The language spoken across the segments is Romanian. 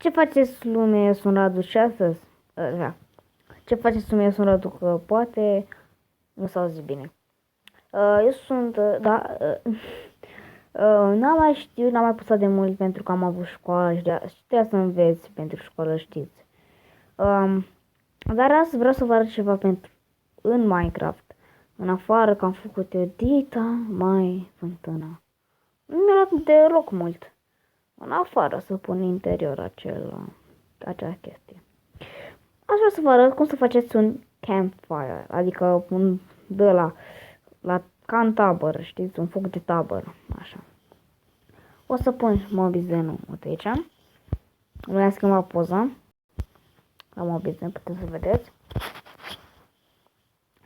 Ce faceți, lume? Sunt Radu și astăzi? Da. Ce faceți, lume? Sunt Radu, că poate nu s-au zis bine. Eu sunt, da, n-am mai știut, n-am mai pus de mult pentru că am avut școală și trebuia să înveți pentru școală, știți. Dar azi vreau să vă arăt ceva în Minecraft. În afară că am făcut edita, mai fântâna. Nu mi-a luat deloc mult. În afară să pun interior acea chestie. Aș vrea să vă arăt cum să faceți un campfire, adică un de la ca în tabără, știți, un foc de tabără, așa. O să pun mobizenul, uite aici. Nu am schimbat poza. La mobizen, puteți să vedeți.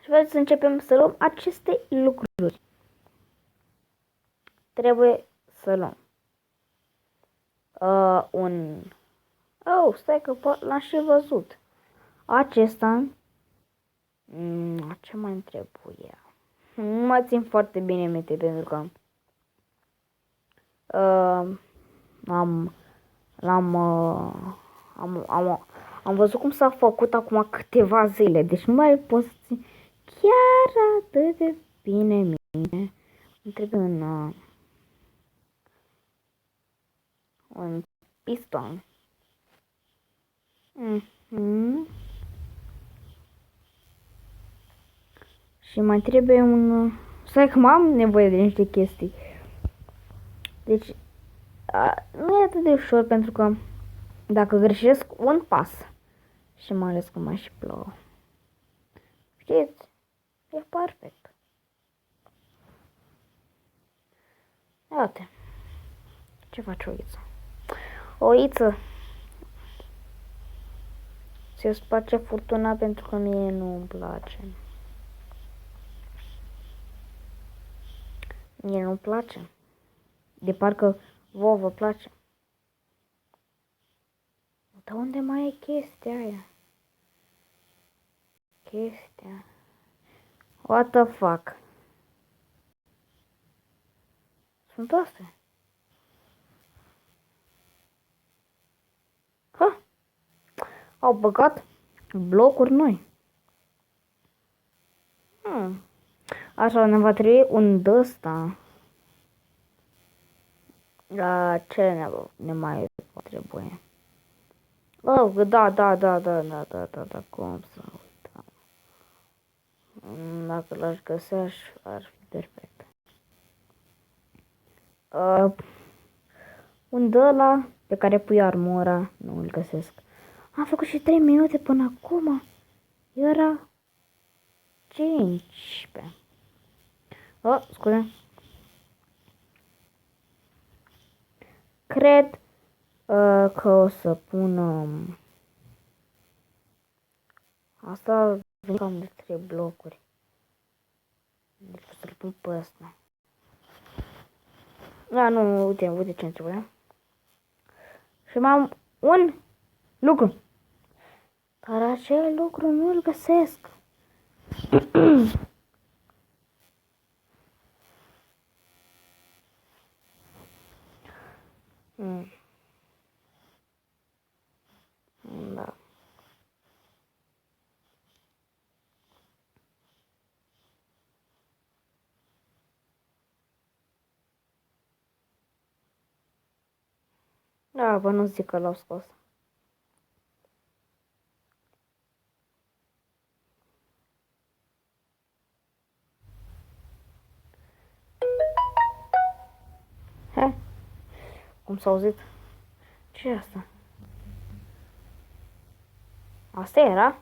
Și vreți să începem să luăm aceste lucruri. Trebuie să luăm stai că l-am și văzut. Acesta. Ce mai trebuie? Nu mă țin foarte bine minte pentru că am văzut cum s-a făcut acum câteva zile. Deci nu mai pot să țin chiar atât de bine mine. Îmi trebuie un piston. Și mai trebuie un... Stai că am nevoie de niște chestii. Deci, nu e atât de ușor pentru că dacă greșesc un pas și mai ales că mai și plouă. Știți? E perfect. Iată. Ce face oiță? Oiță. Ți-o place furtuna pentru că mie nu-mi place. Mie nu-mi place. De parcă vouă vă place. Dar unde mai e chestia aia? Chestia. What the fuck? Sunt astea. Ha! Au băgat blocuri noi. Așa, ne va trebui un d-ăsta. La ce ne mai trebuie? Oh, da, cum să uităm. Dacă l-aș găsea, ar fi perfect. Un d-ăla pe care pui armura, nu îl găsesc. Am făcut și 3 minute până acum. Era 15. Scuze. Cred că o să pun asta vine cam de 3 blocuri. Deci o să-l pun pe ăsta. Da, nu, uite ce-mi trebuie. Și mai am un lucru. Dar acel lucru nu-l găsesc. Da. Da, bă, nu zic că l-au scos. He? Cum s-a auzit? Ce e asta? Asta era?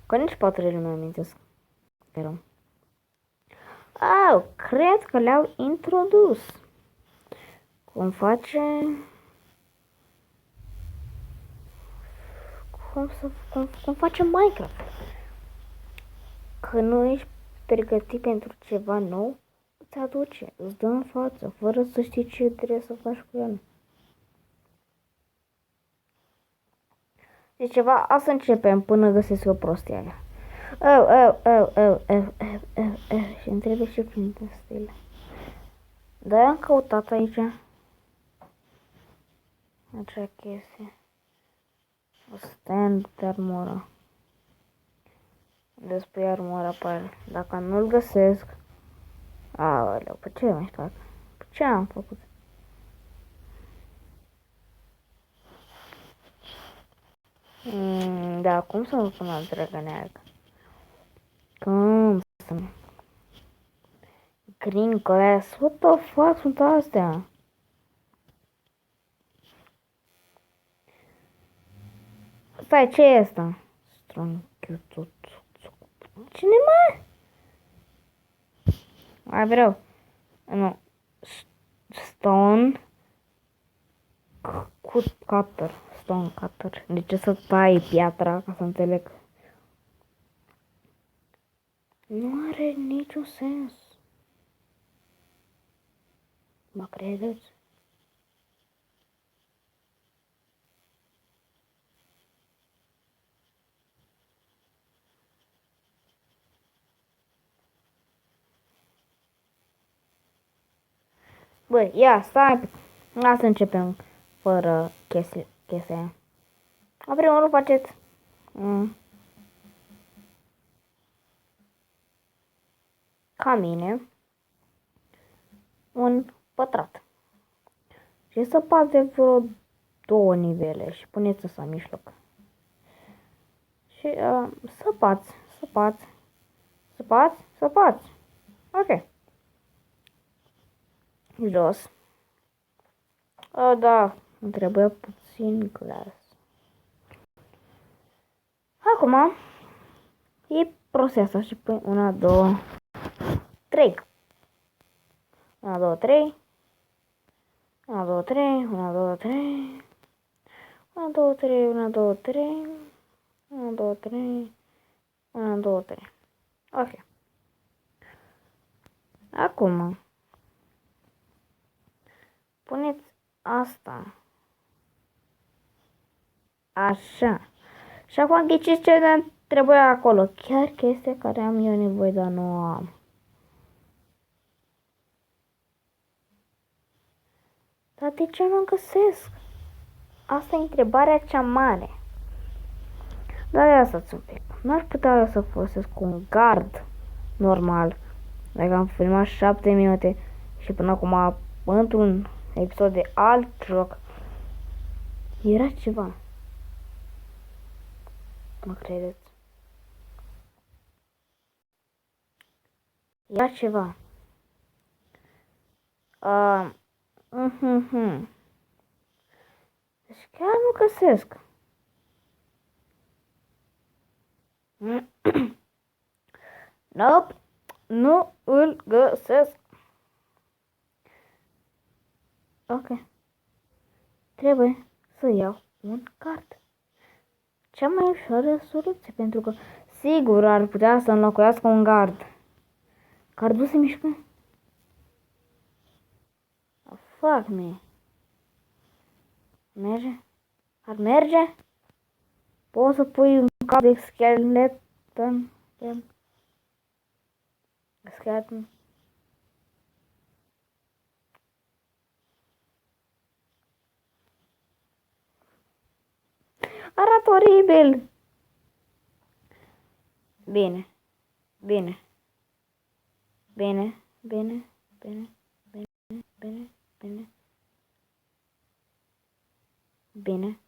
Că nici paturile nu amintesc. Erau. Cred că le-au introdus. Cum face... Cum face Minecraft? Că nu ești pregătit pentru ceva nou, îți aduce, îți dă în față, fără să știi ce trebuie să faci cu el. Deci ceva, asta începem până găsesc eu prostia aia. Și îmi trebuie și printre stele. Dar am căutat aici acea chestie. O stand de armură. Despre armura apare. Dacă nu-l găsesc... Aoleu, pe ce mai fac? Pe ce am făcut? Da, cum să mă pun la drăgăneagă? Cum să mă... Green glass, what the fuck sunt astea? Stai, ce e asta? Cine mă? Mai vreau. Nu. Stone cutter. Stone cutter. Deci să tai piatra, ca să înțeleg. Nu are niciun sens. Mă credeți? Băi, ia, stai. Hai să începem fără chestia aia. În primul rând faceți ca mine un pătrat. Și săpați de vreo 2 nivele și puneți ăsta în mijloc. Și săpați. Ok. Jos. Da, îmi trebuie puțin glass. Acum e procesul și pui 1, 2, 3. 1, 2, 3. 1, 2, 3. 1, 2, 3. 1, 2, 3. 1, 2, 3. 1, 2, 3. 1, 2, 3. Ok. Acum puneți asta. Așa. Și acum ghiciți ce trebuie acolo. Chiar chestia care am eu nevoie, dar nu am. Dar de ce nu găsesc? Asta e întrebarea cea mare. Dar ia stați un pic. N-aș putea eu să folosesc un gard normal. Dacă am filmat 7 minute și până acum într-un episod de alt joc era ceva. Mă credeți? Era ceva. Deci chiar nu găsesc. Nope. Nu îl găsesc. Ok. Trebuie să iau un card. Cea mai ușoară soluție, pentru că sigur ar putea să înlocuiască un gard. Cardul se mișcă? Fuck me. Merge? Ar merge? Poți să pui un cap de skeleton? Skeleton? Arată oribil. Bine. Bine. Bine. Bine. Bine. Bine. Bine. Bine. Bine.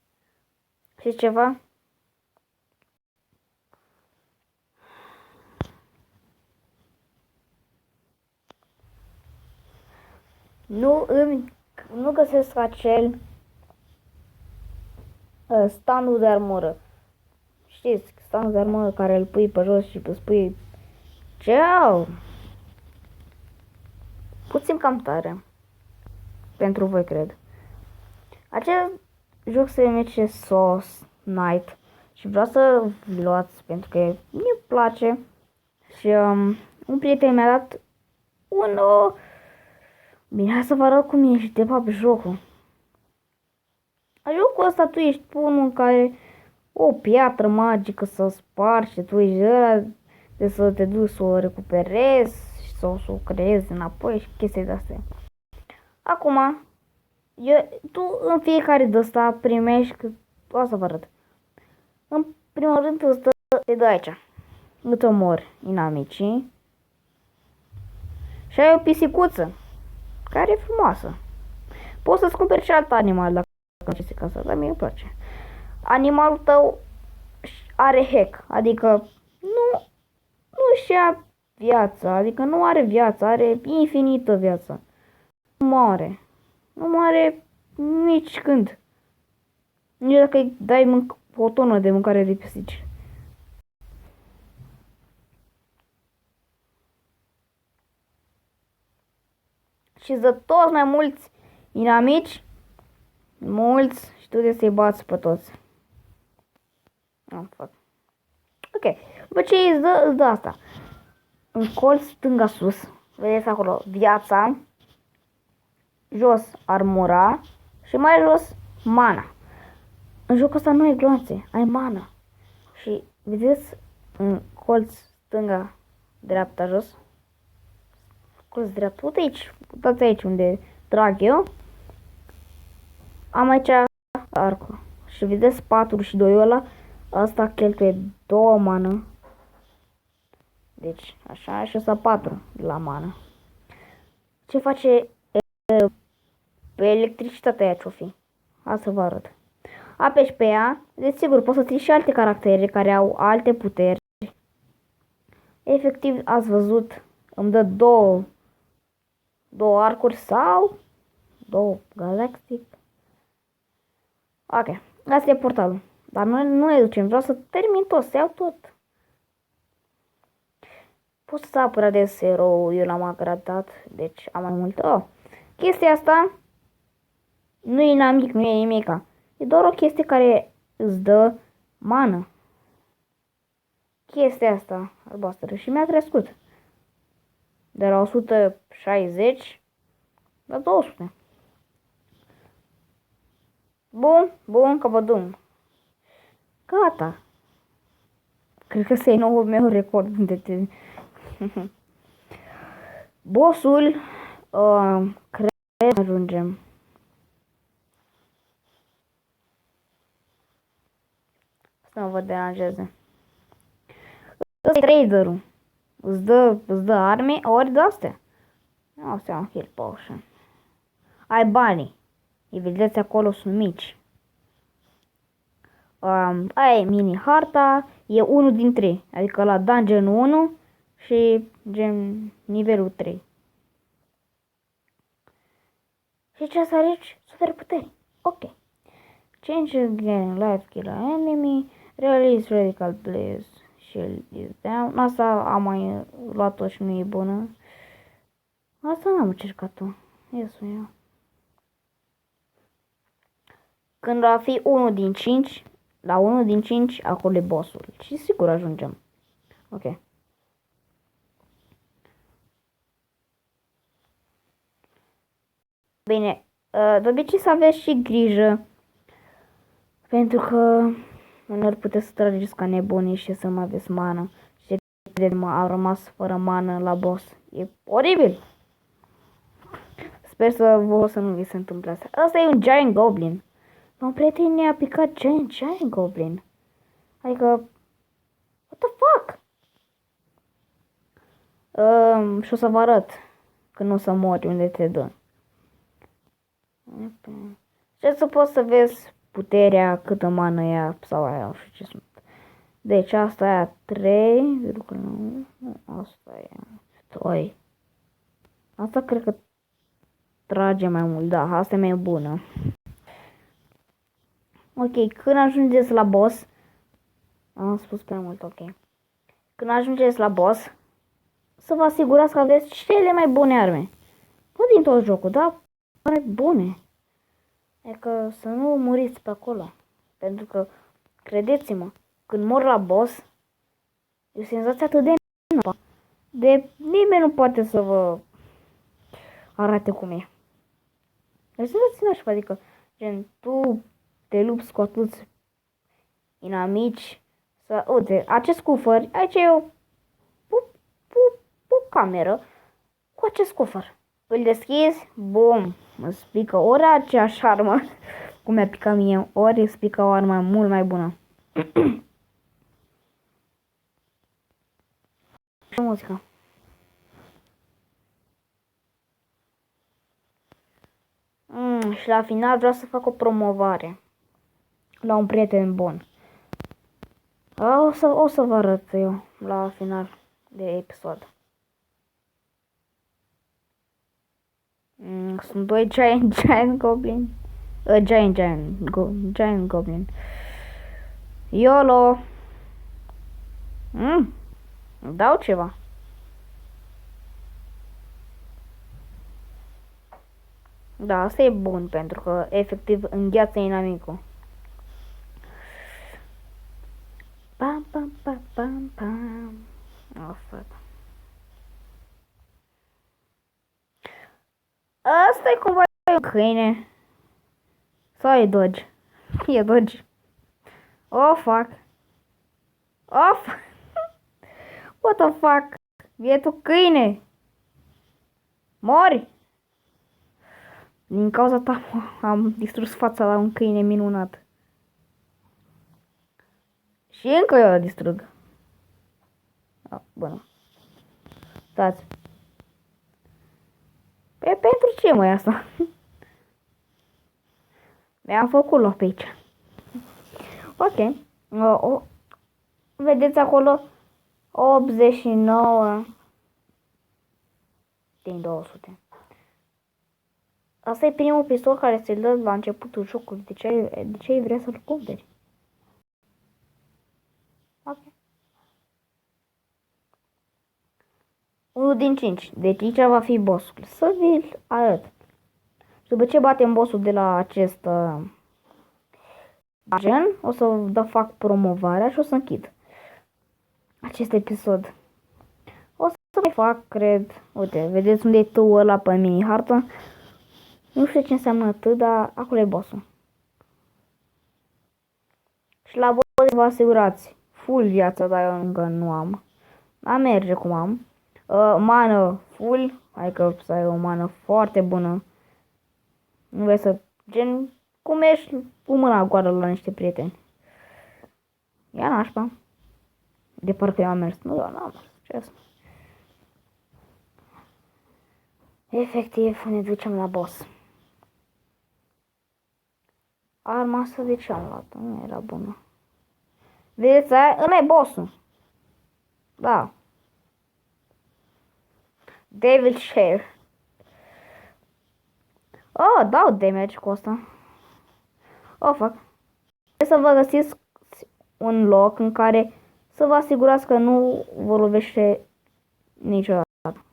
Și ceva? Nu găsesc acel standul de armură. Știți, standul de armură care îl pui pe jos și îți pui... Ceau! Puțin cam tare. Pentru voi, cred. Acest joc se numește Sauce Night. Și vreau să luați pentru că mi-e place. Și un prieten mi-a dat un... Bine, hai să vă arăt cum e și de fapt jocul. Jocul ăsta tu ești unul în care o piatră magică să spargi și tu ești ăla de să te duci să o recuperezi sau să o creezi înapoi și chestii de astea. Acum, Tu în fiecare de ăsta primești, o să vă arăt. În primul rând te dă aici. Îți omori inamicii. Și ai o pisicuță, care e frumoasă. Poți să-ți cumperi și alt animal dacă nu știi casa, dar mie îmi place. Animalul tău are hack, adică nu-și ia viața, adică nu are viață, are infinită viață. Nu moare nici când. Nici dacă îi dai o tonă de mâncare de pisici. Și îți dă toți mai mulți inamici, mulți, și tu trebuie să-i bați pe toți. Ok, după ce îți dă asta, în colț stânga sus, vedeți acolo, viața, jos armura și mai jos mana. În jocul ăsta nu ai gloanțe, ai mana. Și vedeți în colț stânga, dreapta jos, colț dreapta, uitați aici unde trag eu, am aici arcul. Și vedeți 4 și 2 ăla, asta cheltuie 2 mană. Deci, așa, și ăsta 4 la mană. Ce face pe electricitatea aia ce-o fi? Asta să vă arăt. Apeși pe ea, desigur, poți să ții și alte caractere care au alte puteri. Efectiv, ați văzut, îmi dă două arcuri sau 2 galactic. Ok, asta e portalul. Dar nu ne ducem, vreau să termin tot, să iau tot. Pot să apăra de zero, eu l-am agradat, deci am mai mult. Chestia asta nu e nimic, nu e nimica. E doar o chestie care îți dă mană. Chestia asta albastră și mi-a crescut. De la 160 la 200. Bun, căpădum. Gata. Cred că ăsta e noul meu record de Bossul, cred că ajungem. Să nu vă deranjeze. Ăsta e traderul. Îți dă arme ori de astea. Astea am heal potion. Ai banii. Îi vedeți acolo, sunt mici. Aia e mini harta. E 1 din 3. Adică la dungeon 1 și gen nivelul 3. Și ce să aici? Super puteri. Ok. Change again life killer enemy. Release radical blaze. Shield is down. Asta am mai luat-o și nu e bună. Asta n-am încercat-o. Ia-s-o eu. Când va fi 1 din 5, la 1 din 5, acolo e bossul. Și sigur ajungem. Ok. Bine, de obicei să aveți și grijă. Pentru că uneori puteți să trageți ca nebunii și să mai aveți mană. Și au rămas fără mană la boss. E oribil. Sper să nu vi se întâmple asta. Asta e un Giant Goblin. Un prieten ne-a picat Giant Goblin. Adică, what the fuck? Și o să vă arăt când o să mori unde te dă. Și să poți să vezi puterea, câtă mană ea sau aia, nu știu ce sunt. Deci asta e 3, asta e 2. Asta cred că trage mai mult, da, asta e mai bună. Ok, când ajungeți la boss, am spus prea mult, ok. Când ajungeți la boss, să vă asigurați că aveți cele mai bune arme. Nu din tot jocul, dar mai bune. Adică să nu muriți pe acolo. Pentru că, credeți-mă, când mor la boss, e o senzație atât de napa, de nimeni nu poate să vă arate cum e. Deci senzație nașpa, adică, gen, tu te lupți cu atâți inamici, să, uite, acest cufăr, aici e o cameră cu acest cufăr. Îl deschizi, bum, îți pică ori aceeași armă, cum mi-a picat mie, ori îți pică o armă mult mai bună. Și muzica. Și la final vreau să fac o promovare la un prieten bun. O să vă arăt eu la final de episod. Sunt doi Giant Goblin. Giant Goblin. YOLO. Dau ceva. Da, asta e bun pentru că efectiv îngheață inamicul. Pam pam pam pam pam. Oh, fuck. Asta e cumva un câine. Sau e Dodge? E Dodge. Oh, fuck. Oh, fuck. What the fuck? Bietul câine. Mori. Din cauza ta am distrus fața la un câine minunat. Și încă eu o distrug. Bună. Stați. Pentru ce mă asta? Mi-am făcut loc pe aici. Ok. Vedeți acolo 89 din 200. Asta e primul pistol care se dă la începutul jocului. De ce ai vrea să-l cumperi? Ok. 1 din 5. Deci aici va fi bossul. Să vi-l arăt. După ce batem bossul de la acest gen, o să fac promovarea și o să închid acest episod. O să mai fac, cred, uite, vedeți unde e tăul ăla pe mini-hartă? Nu știu ce înseamnă T, dar acolo e bossul. Și la boss vă asigurați full viață, dar eu încă nu am. Dar merge cum am. Mană full, adică să ai o mană foarte bună. Nu vrei să, gen, cum ești cu mâna goală la niște prieteni. Ia nașpa. De parcă eu am mers. Nu, eu n-am mers. Ce asta? Efectiv, ne ducem la boss. Arma asta de ce am luat? Nu era bună. Vedeți, ăla e bossul. Da. Devil Share. Oh, dau damage cu asta. Oh, fuck. Trebuie să vă găsiți un loc în care să vă asigurați că nu vă lovește niciodată.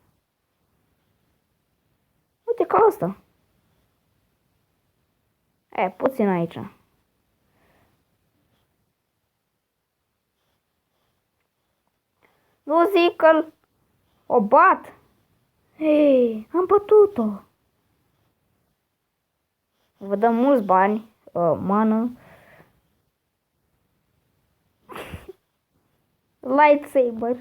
Uite ca asta. Puțin aici. Nu zic că o bat. Hei, am bătut-o. Vă dăm mulți bani, mană. Lightsaber.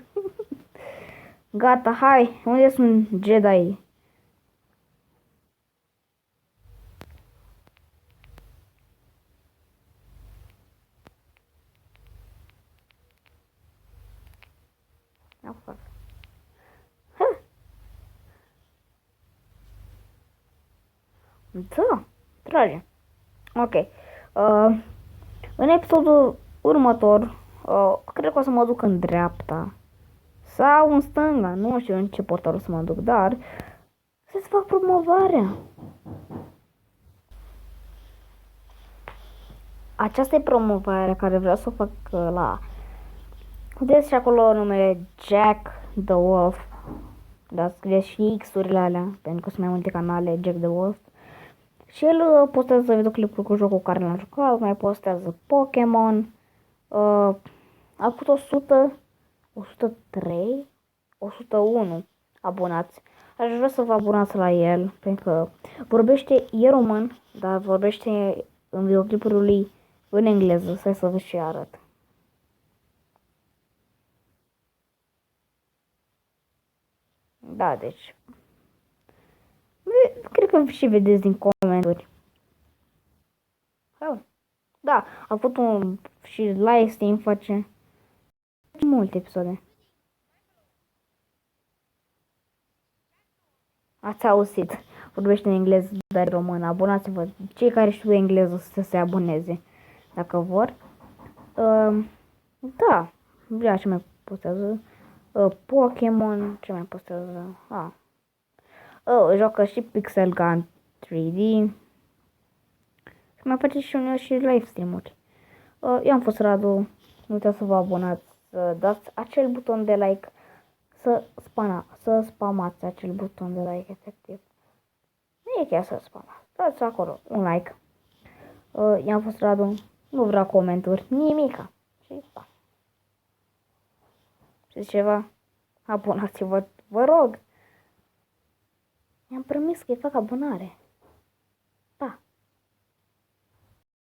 Gata, hai. Unde sunt Jedi? Da, trage. Ok. În episodul următor, cred că o să mă duc în dreapta sau în stânga, nu știu în ce portal o să mă duc, dar să-ți fac promovarea. Aceasta e promovarea care vreau să o fac la... Vedeți și acolo numele Jack the Wolf. Dar scrieți și X-urile alea, pentru că sunt mai multe canale Jack the Wolf. Și el postează videoclipuri cu jocul care l-am jucat, mai postează Pokémon. A avut 103, 101 abonați. Aș vrea să vă abonați la el, pentru că vorbește, e român, dar vorbește în videoclipurile lui în engleză. Stai să vă și arăt. Da, deci cred că și vedeți din comentarii. Da, a avut un și live stream face multe episoade. Ați auzit, vorbește în engleză, dar român. Abonați-vă. Cei care știu engleză să se aboneze, dacă vor. Da, vrea ce mai postează. Pokémon, ce mai postează? Joacă și Pixel Gun 3D. Și mai face și uneori și live stream-uri. Eu am fost Radu. Nu uitați să vă abonați, să dați acel buton de like, să spamați acel buton de like, efectiv. Nu e chiar să spamați. Dați acolo un like. Eu am fost Radu. Nu vreau comentarii, nimica. Și pa. Și ceva? Abonați-vă, vă rog. Mi-am promis că îi fac abonare.